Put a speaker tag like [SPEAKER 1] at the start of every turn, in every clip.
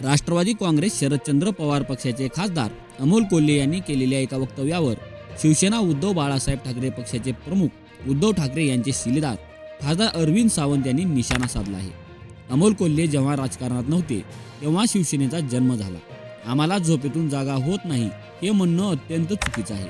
[SPEAKER 1] राष्ट्रवादी काँग्रेस शरदचंद्र पवार पक्षाचे खासदार अमोल कोल्हे यांनी केलेल्या एका वक्तव्यावर शिवसेना उद्धव बाळासाहेब ठाकरे पक्षाचे प्रमुख उद्धव ठाकरे यांचे शिलेदार खासदार अरविंद सावंत यांनी निशाणा साधला आहे। अमोल कोल्हे जेव्हा राजकारणात नव्हते तेव्हा शिवसेनेचा जन्म झाला। आम्हाला झोपेतून जागा होत नाही हे म्हणणं अत्यंत चुकीचं आहे।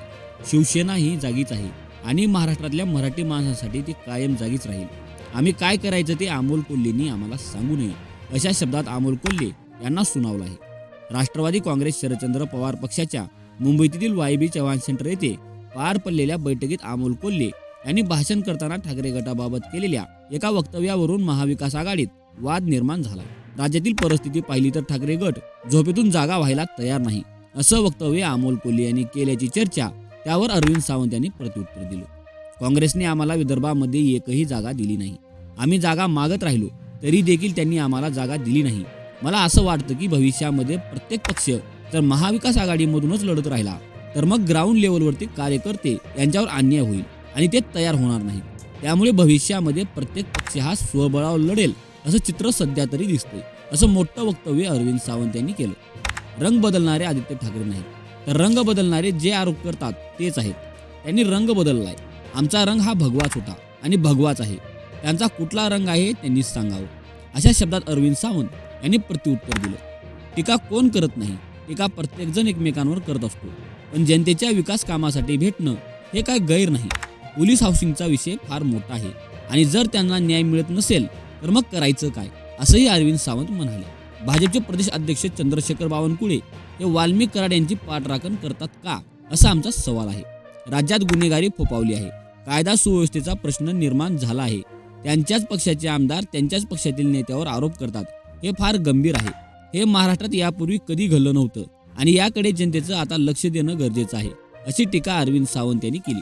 [SPEAKER 1] शिवसेना ही जागीच आहे आणि महाराष्ट्रातल्या मराठी माणसांसाठी ती कायम जागीच राहील। आम्ही काय करायचं ते अमोल कोल्हेंनी आम्हाला सांगू नये अशा शब्दात अमोल कोल्हे यांना सुनावलं आहे। राष्ट्रवादी काँग्रेस शरदचंद्र पवार पक्षाच्या मुंबईतील वायबी चव्हाण सेंटर येथे पार पडलेल्या बैठकीत अमोल कोल्हे यांनी भाषण करताना ठाकरे गटाबाबत केलेल्या एका वक्तव्यावरून महाविकास आघाडीत वाद निर्माण झाला। राज्यातील परिस्थिती पाहिली तर ठाकरे गट झोपेतून जागा व्हायला तयार नाही असं वक्तव्य अमोल कोल्हे यांनी केल्याची चर्चा, त्यावर अरविंद सावंत यांनी प्रत्युत्तर दिलं। काँग्रेसने आम्हाला विदर्भामध्ये एकही जागा दिली नाही। आम्ही जागा मागत राहिलो तरी देखील त्यांनी आम्हाला जागा दिली नाही। मला असं वाटतं की भविष्यामध्ये प्रत्येक पक्ष जर महाविकास आघाडीमधूनच लढत राहिला तर मग ग्राउंड लेवलवरती कार्यकर्ते यांच्यावर अन्याय होईल आणि ते तयार होणार नाही। त्यामुळे भविष्यामध्ये प्रत्येक पक्ष हा स्वबळावर लढेल असं चित्र सध्या तरी दिसतंय असं मोठं वक्तव्य अरविंद सावंत यांनी केलं। रंग बदलणारे आदित्य ठाकरे नाही तर रंग बदलणारे जे आरोप करतात तेच आहेत। त्यांनी रंग बदललाय। आमचा रंग हा भगवाच होता आणि भगवाच आहे। त्यांचा कुठला रंग आहे त्यांनीच सांगावं अशा शब्दात अरविंद सावंत यांनी प्रत्युत्तर दिलं। टीका कोण करत नाही, टीका प्रत्येकजण एकमेकांवर करत असतो, पण जनतेच्या विकास कामासाठी भेटणं हे काय गैर नाही। पोलीस हाऊसिंगचा विषय फार मोठा आहे आणि जर त्यांना न्याय मिळत नसेल तर मग करायचं काय असंही अरविंद सावंत म्हणाले। भाजपचे प्रदेश अध्यक्ष चंद्रशेखर बावनकुळे हे वाल्मिक कराड यांची पाठराखण करतात का असा आमचा सवाल आहे। राज्यात गुन्हेगारी फोफावली आहे, कायदा सुव्यवस्थेचा प्रश्न निर्माण झाला आहे। त्यांच्याच पक्षाचे आमदार त्यांच्याच पक्षातील नेत्यावर आरोप करतात, हे फार गंभीर आहे। हे महाराष्ट्रात यापूर्वी कधी घडलं नव्हतं आणि याकडे जनतेचं आता लक्ष देणं गरजेचं आहे अशी टीका अरविंद सावंत यांनी केली।